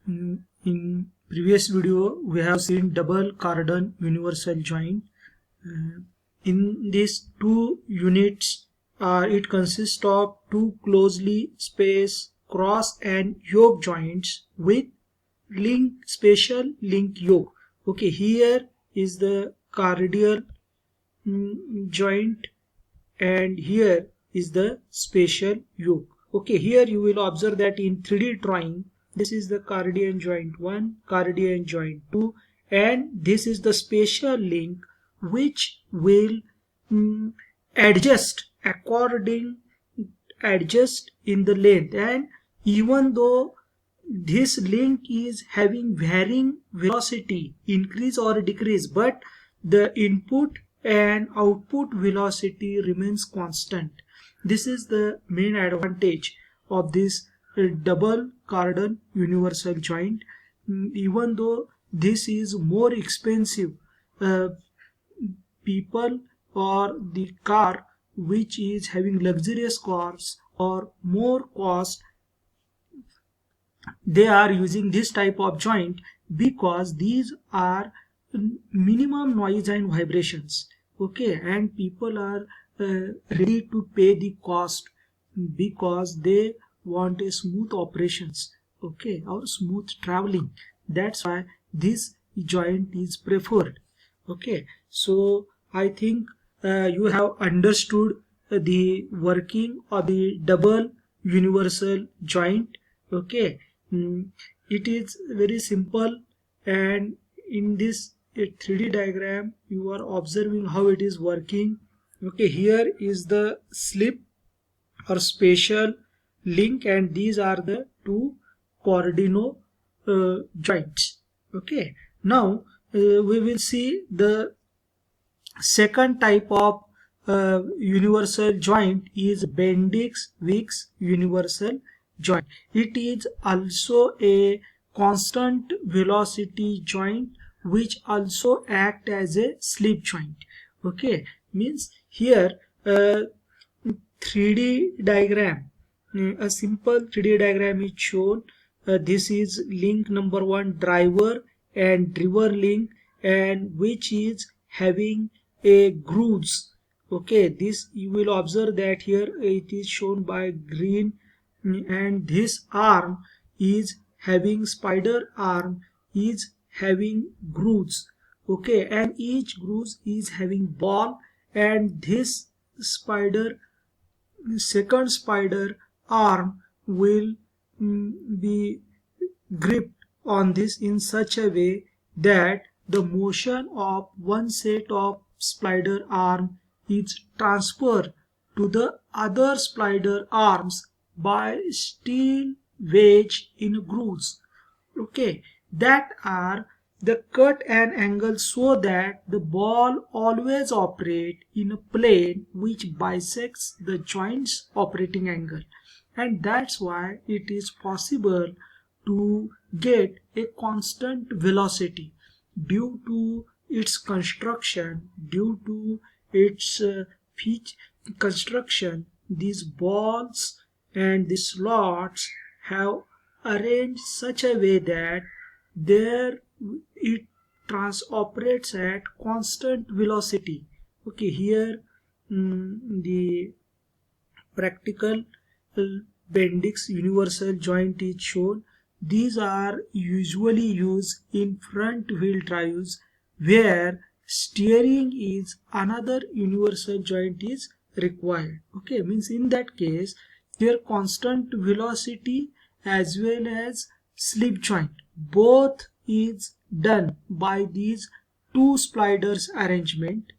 In previous video we have seen double cordon universal joint. In these two units it consists of two closely spaced cross and yoke joints with special link yoke. Okay, here is the cardial joint and here is the spatial yoke. Okay, here you will observe that in 3D drawing this is the cardian joint 1, cardian joint 2, and this is the spatial link which will adjust in the length. And even though this link is having varying velocity, increase or decrease, but the input and output velocity remains constant. This is the main advantage of this double cordon universal joint. Even though this is more expensive, people or the car which is having luxurious cars or more cost, they are using this type of joint because these are minimum noise and vibrations. Okay, and people are ready to pay the cost because they want a smooth operations, okay, or smooth traveling. That's why this joint is preferred. Okay, so I think you have understood the working of the double universal joint. Okay, it is very simple, and in this 3D diagram you are observing how it is working. Okay, here is the slip or spatial link and these are the two cordino joints. Okay, now we will see the second type of universal joint is Bendix-Wicks universal joint. It is also a constant velocity joint which also act as a slip joint. Okay, means here 3D diagram, a simple 3D diagram is shown. This is link number 1, driver and driver link, and which is having a grooves. Okay, this you will observe that here it is shown by green, and this arm is having spider arm is having grooves. Okay, and each grooves is having ball, and this second spider arm will be gripped on this in such a way that the motion of one set of spider arm is transferred to the other spider arms by steel wedge in grooves. Okay, that are the cut and angle so that the ball always operate in a plane which bisects the joint's operating angle, and that's why it is possible to get a constant velocity due to its construction. Due to its construction, these balls and the slots have arranged such a way that there it operates at constant velocity. Okay, here the practical Bendix universal joint is shown. These are usually used in front wheel drives where steering is another universal joint is required. Okay, means in that case here constant velocity as well as slip joint both is done by these two sliders arrangement.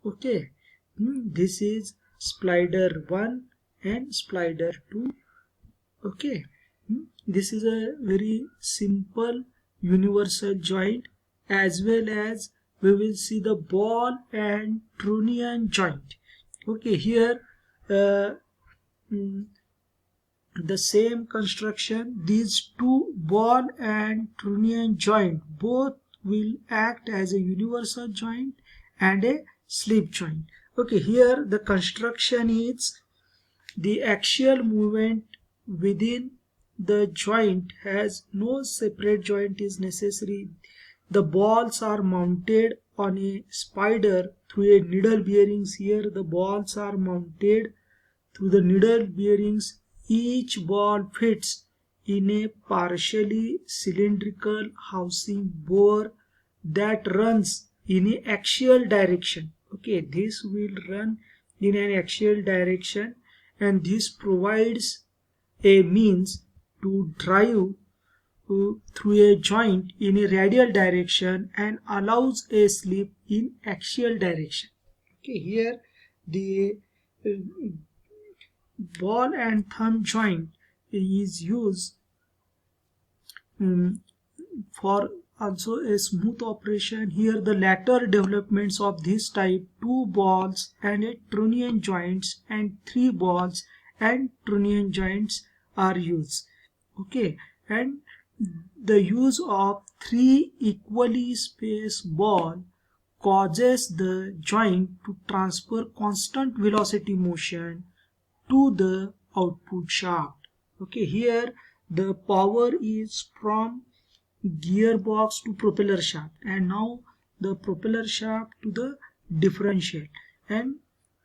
Okay, this is slider 1 and slider 2. Okay, this is a very simple universal joint, as well as we will see the ball and trunnion joint. Okay, here the same construction, these two ball and trunnion joint both will act as a universal joint and a slip joint. Okay, here the construction is the axial movement within the joint has no separate joint is necessary. The balls are mounted on a spider through a needle bearings. Here the balls are mounted through the needle bearings. Each ball fits in a partially cylindrical housing bore that runs in a axial direction. Okay, this will run in an axial direction, and this provides a means to drive through a joint in a radial direction and allows a slip in axial direction. Okay, here the uh, ball and thumb joint is used for also a smooth operation. Here the later developments of this type, 2 balls and a trunnion joints and 3 balls and trunnion joints are used. Okay, and the use of 3 equally spaced ball causes the joint to transfer constant velocity motion to the output shaft. Okay, here the power is from gearbox to propeller shaft, and now the propeller shaft to the differential. And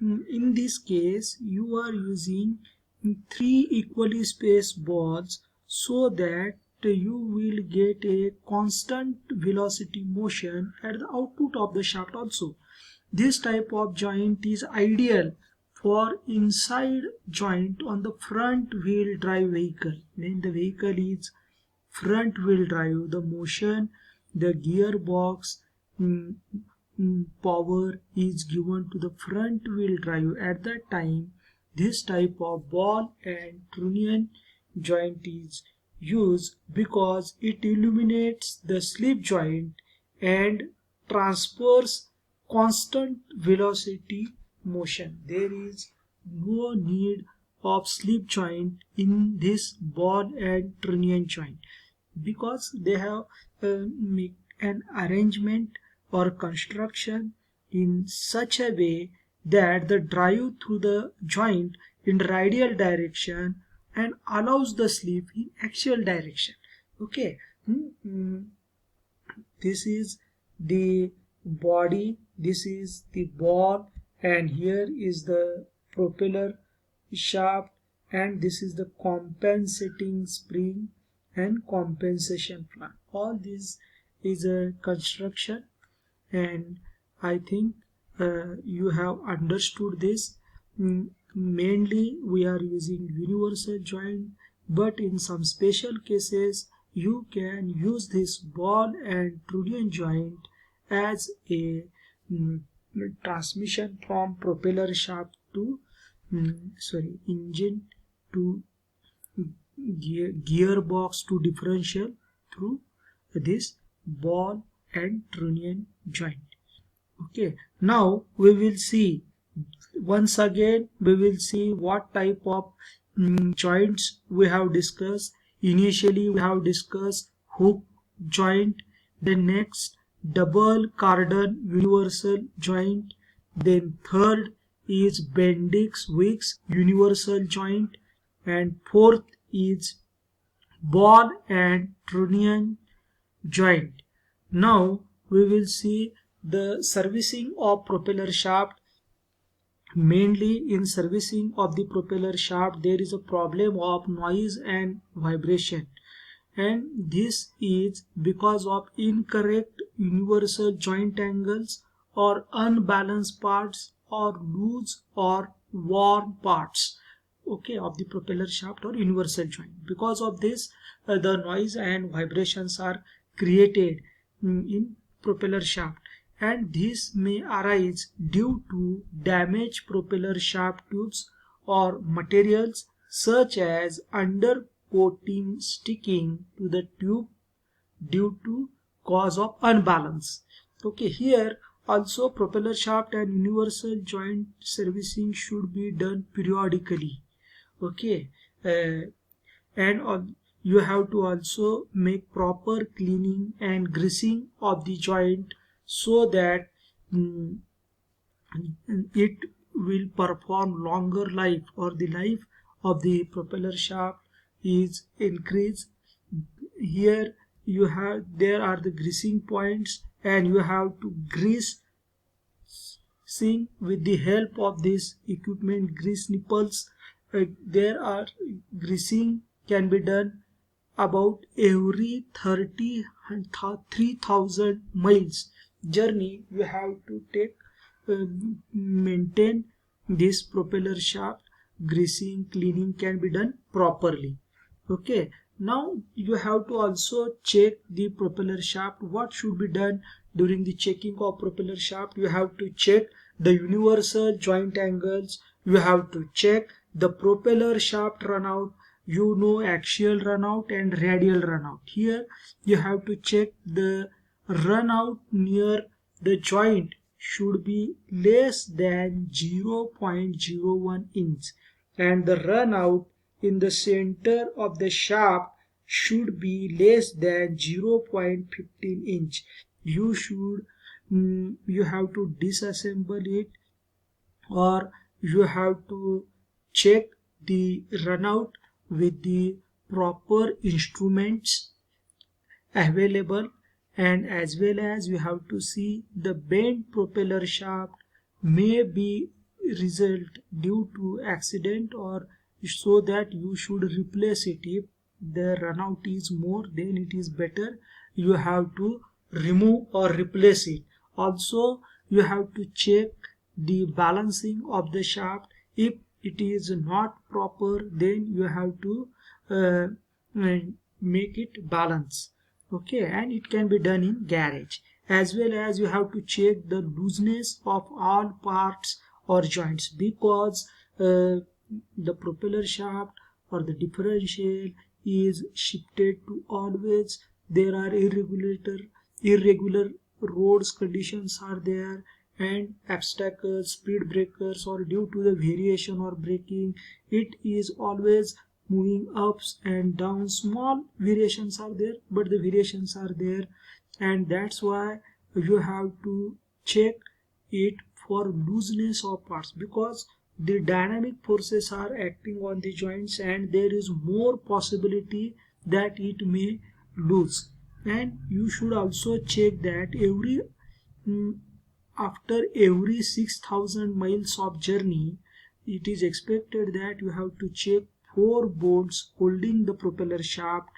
in this case you are using 3 equally spaced balls so that you will get a constant velocity motion at the output of the shaft also. This type of joint is ideal for inside joint on the front wheel drive vehicle. When the vehicle is front wheel drive, the motion, the gearbox power is given to the front wheel drive. At that time, this type of ball and trunnion joint is used because it eliminates the slip joint and transfers constant velocity motion. There is no need of slip joint in this ball and trunnion joint because they have make an arrangement or construction in such a way that the drive through the joint in radial direction and allows the slip in axial direction. Okay, this is the body, this is the ball, and here is the propeller shaft, and this is the compensating spring and compensation plant. All this is a construction, and I think you have understood this. Mainly we are using universal joint, but in some special cases you can use this ball and trunnion joint as a transmission from propeller shaft to engine to gearbox to differential through this ball and trunnion joint. Okay, now we will see once again what type of joints we have discussed. Initially we have discussed hook joint, then next double cardan universal joint, then third is Bendix Wicks universal joint, and fourth is ball and trunnion joint. Now we will see the servicing of propeller shaft. Mainly in servicing of the propeller shaft there is a problem of noise and vibration, and this is because of incorrect universal joint angles or unbalanced parts or loose or worn parts, okay, of the propeller shaft or universal joint. Because of this the noise and vibrations are created in propeller shaft, and this may arise due to damaged propeller shaft tubes or materials such as undercoating sticking to the tube due to cause of unbalance. Okay, here also propeller shaft and universal joint servicing should be done periodically. Okay, and you have to also make proper cleaning and greasing of the joint so that it will perform longer life, or the life of the propeller shaft is increased. Here there are the greasing points, and you have to grease with the help of this equipment, grease nipples. There are greasing can be done about every 3,000 miles journey. You have to take maintain this propeller shaft. Greasing, cleaning can be done properly. Okay, now you have to also check the propeller shaft. What should be done during the checking of propeller shaft? You have to check the universal joint angles. You have to check the propeller shaft runout. You know axial runout and radial runout. Here you have to check the runout near the joint should be less than 0.01 inch, and the runout in the center of the shaft should be less than 0.15 inch. You have to disassemble it, or you have to check the runout with the proper instruments available, and as well as you have to see the bent propeller shaft may be result due to accident, or so that you should replace it. If the runout is more, then it is better you have to remove or replace it. Also you have to check the balancing of the shaft. If it is not proper, then you have to make it balance. Okay, and it can be done in garage. As well as you have to check the looseness of all parts or joints, because the propeller shaft or the differential is shifted to always. There are irregular roads conditions are there, and obstacles, speed breakers, or due to the variation or braking, it is always moving ups and downs. Small variations are there, but the variations are there, and that's why you have to check it for looseness of parts, because the dynamic forces are acting on the joints, and there is more possibility that it may loose. And you should also check that after every 6,000 miles of journey, it is expected that you have to check 4 bolts holding the propeller shaft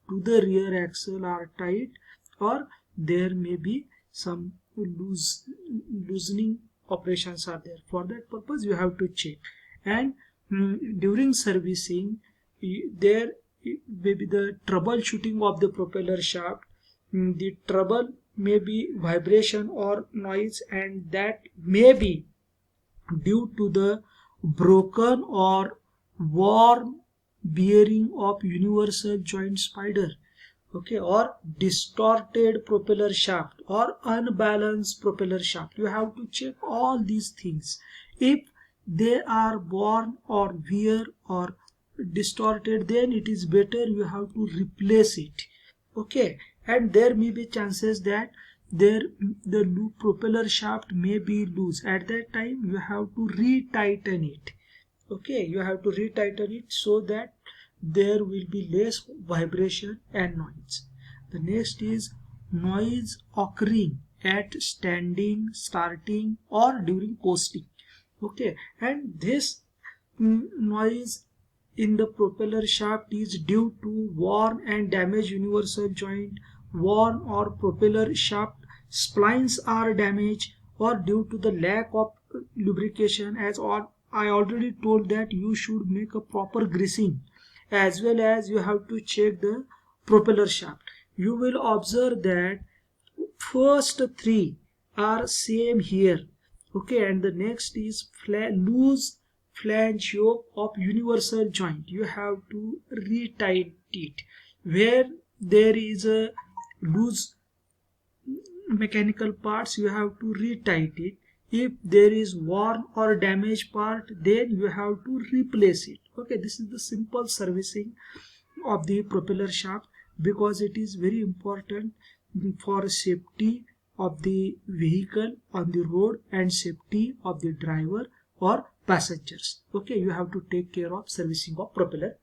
to the rear axle are tight, or there may be some loosening operations are there. For that purpose you have to check. And during servicing, there may be the troubleshooting of the propeller shaft. The trouble may be vibration or noise, and that may be due to the broken or worn bearing of universal joint spider, okay, or distorted propeller shaft or unbalanced propeller shaft. You have to check all these things. If they are worn or wear or distorted, then it is better you have to replace it. Okay, and there may be chances that the propeller shaft may be loose. At that time you have to retighten it. Okay, you have to retighten it so that there will be less vibration and noise. The next is noise occurring at standing, starting, or during coasting. Okay, and this noise in the propeller shaft is due to worn and damaged universal joint, worn or propeller shaft splines are damaged, or due to the lack of lubrication. As I already told that you should make a proper greasing, as well as you have to check the propeller shaft. You will observe that first 3 are same here. Okay, and the next is loose flange yoke of universal joint. You have to retighten it. Where there is a loose mechanical parts, you have to retighten it. If there is worn or damaged part, then you have to replace it. Okay, this is the simple servicing of the propeller shaft, because it is very important for safety of the vehicle on the road and safety of the driver or passengers. Okay, you have to take care of servicing of propeller